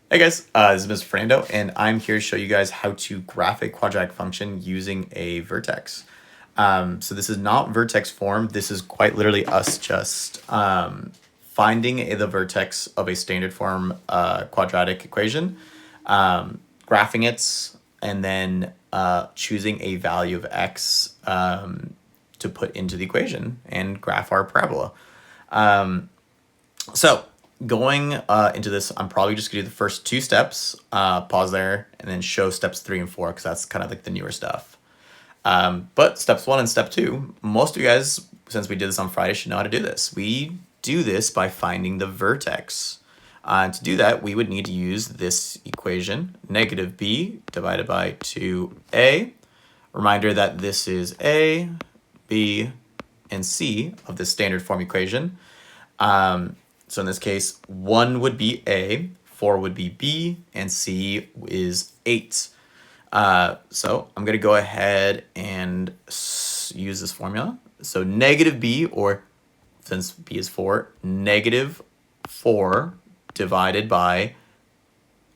Hey guys, this is Mr. Fernando, and I'm here to show you guys how to graph a quadratic function using a vertex. So this is not vertex form. This is quite literally us just finding the vertex of a standard form quadratic equation, graphing it, and then choosing a value of x to put into the equation and graph our parabola. So going into this, I'm probably just gonna do the first two steps, pause there, and then show steps 3 and 4 because that's kind of like the newer stuff. But steps 1 and step 2, most of you guys, since we did this on Friday, should know how to do this. We do this by finding the vertex. And to do that, we would need to use this equation, negative b divided by 2a. Reminder that this is a, b, and c of the standard form equation. So in this case, 1 would be A, 4 would be B, and C is 8. So I'm going to go ahead and use this formula. So negative B, or since B is 4, negative 4 divided by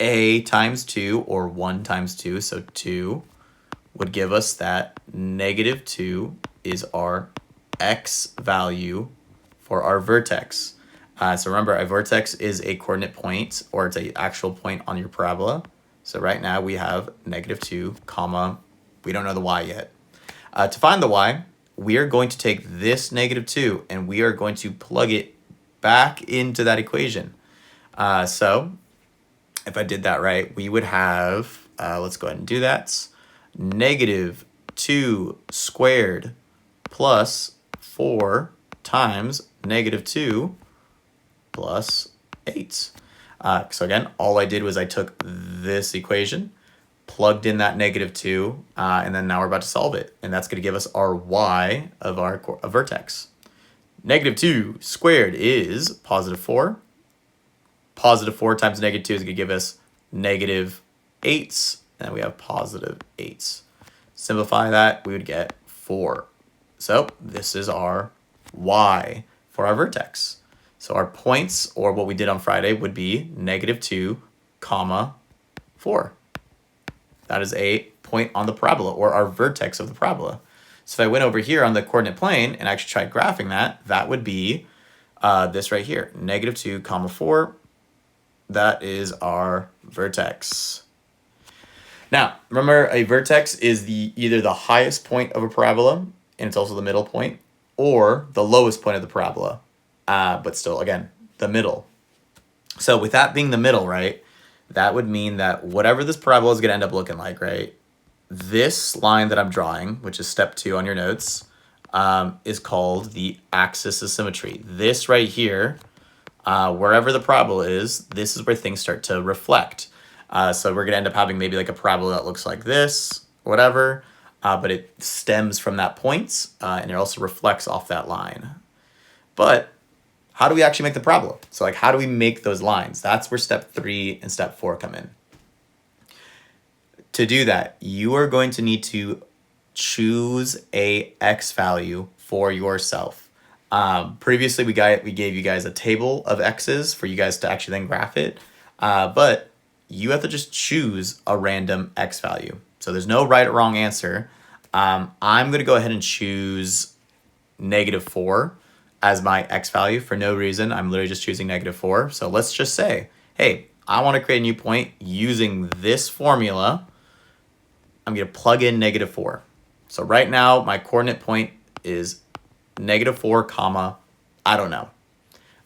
A times 2, or 1 times 2, so 2, would give us that negative 2 is our x value for our vertex. So remember, a vertex is a coordinate point, or it's an actual point on your parabola. So right now we have negative 2, comma, we don't know the y yet. To find the y, we are going to take this negative 2 and we are going to plug it back into that equation. So if I did that right, we would have, let's go ahead and do that, negative 2 squared plus 4 times negative 2 plus 8. So again, all I did was I took this equation, plugged in that negative 2, and then now we're about to solve it. And that's going to give us our y of our vertex. Negative 2 squared is positive 4. Positive 4 times negative 2 is going to give us negative 8. And then we have positive 8. Simplify that, we would get 4. So this is our y for our vertex. So our points, or what we did on Friday, would be negative 2, comma 4. That is a point on the parabola, or our vertex of the parabola. So if I went over here on the coordinate plane and actually tried graphing that, that would be this right here, negative 2, comma 4. That is our vertex. Now, remember, a vertex is either the highest point of a parabola, and it's also the middle point, or the lowest point of the parabola. But still, again, the middle. So with that being the middle, right, that would mean that whatever this parabola is going to end up looking like, right, this line that I'm drawing, which is step 2 on your notes, is called the axis of symmetry. This right here, wherever the parabola is, this is where things start to reflect. So we're going to end up having maybe like a parabola that looks like this, whatever, but it stems from that point, and it also reflects off that line. But how do we actually make the parabola? So like, how do we make those lines? That's where step 3 and step 4 come in. To do that, you are going to need to choose a x value for yourself. Previously, we gave you guys a table of x's for you guys to actually then graph it. But you have to just choose a random x value. So there's no right or wrong answer. I'm going to go ahead and choose negative 4 as my x value for no reason. I'm literally just choosing negative 4. So let's just say, hey, I want to create a new point using this formula. I'm going to plug in negative 4. So right now, my coordinate point is negative 4, comma, I don't know.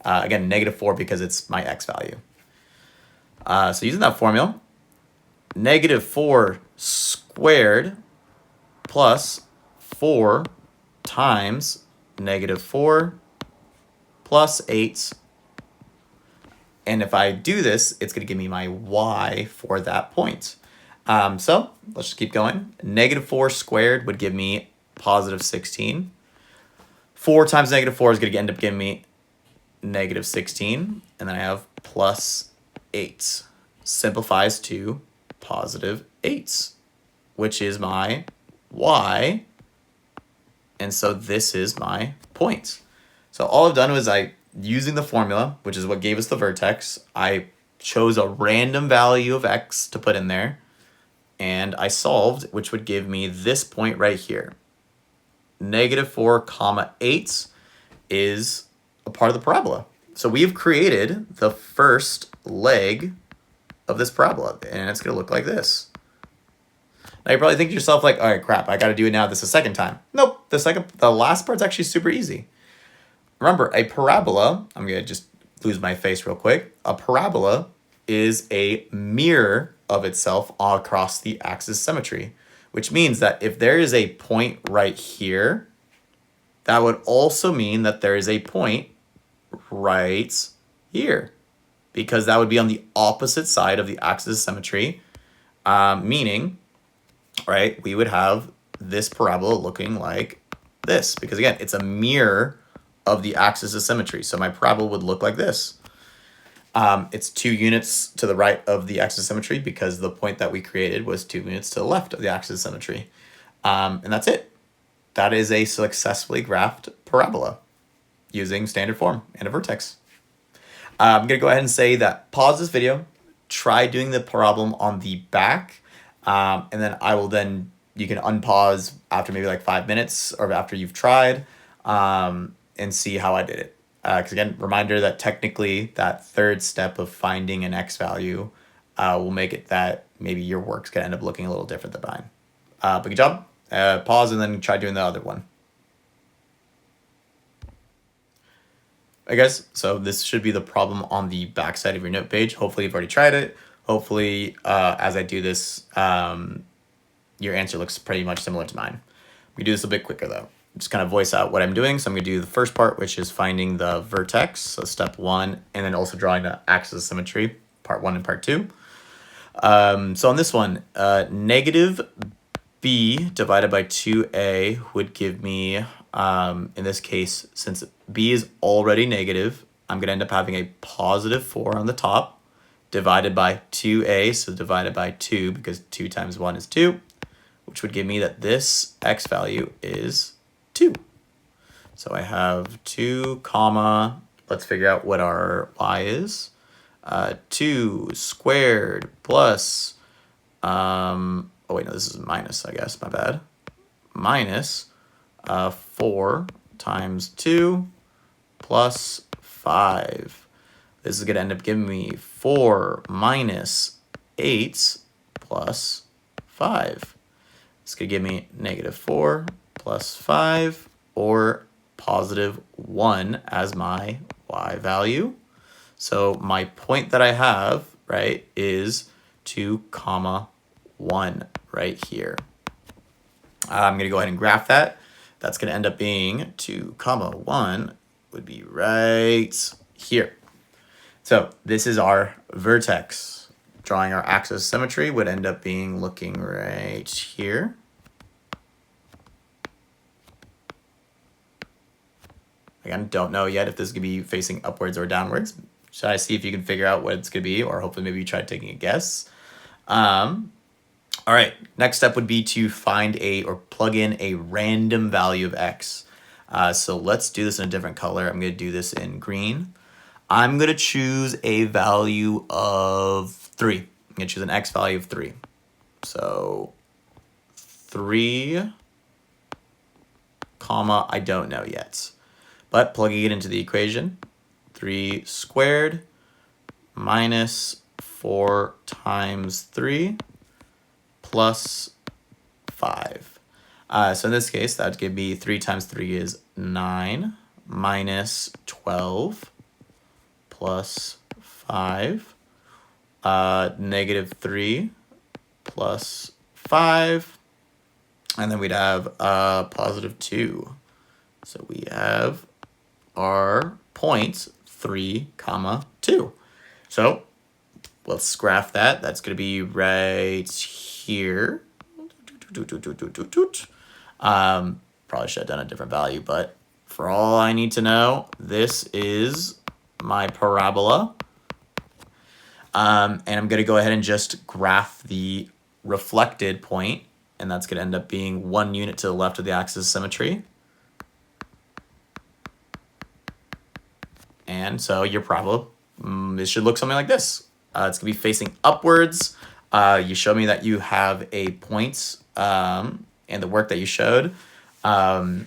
Again, negative 4 because it's my x value. So using that formula, negative 4 squared plus 4 times negative 4 plus 8. And if I do this, it's going to give me my y for that point. So let's just keep going. Negative 4 squared would give me positive 16. 4 times negative 4 is going to end up giving me negative 16. And then I have plus 8. Simplifies to positive 8, which is my y. And so this is my point. So all I've done was using the formula, which is what gave us the vertex, I chose a random value of x to put in there, and I solved, which would give me this point right here. -4 comma 8 is a part of the parabola. So we've created the first leg of this parabola, and it's going to look like this. Now you're probably thinking to yourself like, all right, crap, I got to do it now this a second time. Nope, the last part's actually super easy. Remember, a parabola, I'm going to just lose my face real quick. A parabola is a mirror of itself all across the axis symmetry, which means that if there is a point right here, that would also mean that there is a point right here, because that would be on the opposite side of the axis of symmetry, meaning, right, we would have this parabola looking like this, because again, it's a mirror of the axis of symmetry. So my parabola would look like this. It's 2 units to the right of the axis of symmetry because the point that we created was 2 units to the left of the axis of symmetry. And that's it. That is a successfully graphed parabola using standard form and a vertex. I'm going to go ahead and say that pause this video, try doing the problem on the back, and then you can unpause after maybe like 5 minutes or after you've tried, and see how I did it. Because again, reminder that technically that third step of finding an x value will make it that maybe your work's going to end up looking a little different than mine. But good job. Pause and then try doing the other one. I guess, so this should be the problem on the back side of your note page. Hopefully you've already tried it. Hopefully, as I do this, your answer looks pretty much similar to mine. We do this a bit quicker though. Just kind of voice out what I'm doing. So I'm going to do the first part, which is finding the vertex, so step 1, and then also drawing the axis of symmetry, part 1 and part 2. So on this one, negative b divided by 2a would give me, in this case, since b is already negative, I'm going to end up having a positive 4 on the top, divided by 2a, so divided by 2, because 2 times 1 is 2, which would give me that this x value is 2. So I have 2 comma, let's figure out what our y is. 2 squared plus, oh wait, no, this is minus, I guess, my bad. Minus 4 times 2 plus 5. This is going to end up giving me 4 minus 8 plus 5. It's going to give me -4 plus 5, or positive 1 as my y value. So my point that I have, right, is 2 comma 1 right here. I'm going to go ahead and graph that. That's going to end up being 2 comma 1 would be right here. So this is our vertex. Drawing our axis of symmetry would end up being looking right here. Again, don't know yet if this is going to be facing upwards or downwards. Try to see if you can figure out what it's going to be, or hopefully maybe you try taking a guess. All right, next step would be to find or plug in a random value of x. So let's do this in a different color. I'm going to do this in green. I'm going to choose a value of 3. I'm going to choose an x value of 3. So 3 comma, I don't know yet. But plugging it into the equation, 3 squared minus 4 times 3 plus 5. So in this case, that would give me 3 times 3 is 9 minus 12 plus 5, -3 plus 5, and then we'd have positive 2. So we have our point 3 comma 2. So let's graph that. That's going to be right here. Probably should have done a different value, but for all I need to know, this is my parabola. And I'm going to go ahead and just graph the reflected point, and that's going to end up being 1 unit to the left of the axis of symmetry. And so your parabola, this should look something like this. It's going to be facing upwards. You show me that you have a point in the work that you showed. And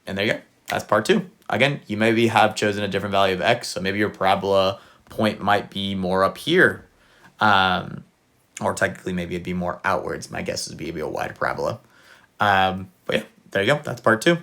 there you go. That's part 2. Again, you maybe have chosen a different value of x, so maybe your parabola point might be more up here. Or technically maybe it'd be more outwards. My guess is it'd be a wide parabola. But yeah, there you go. That's part 2.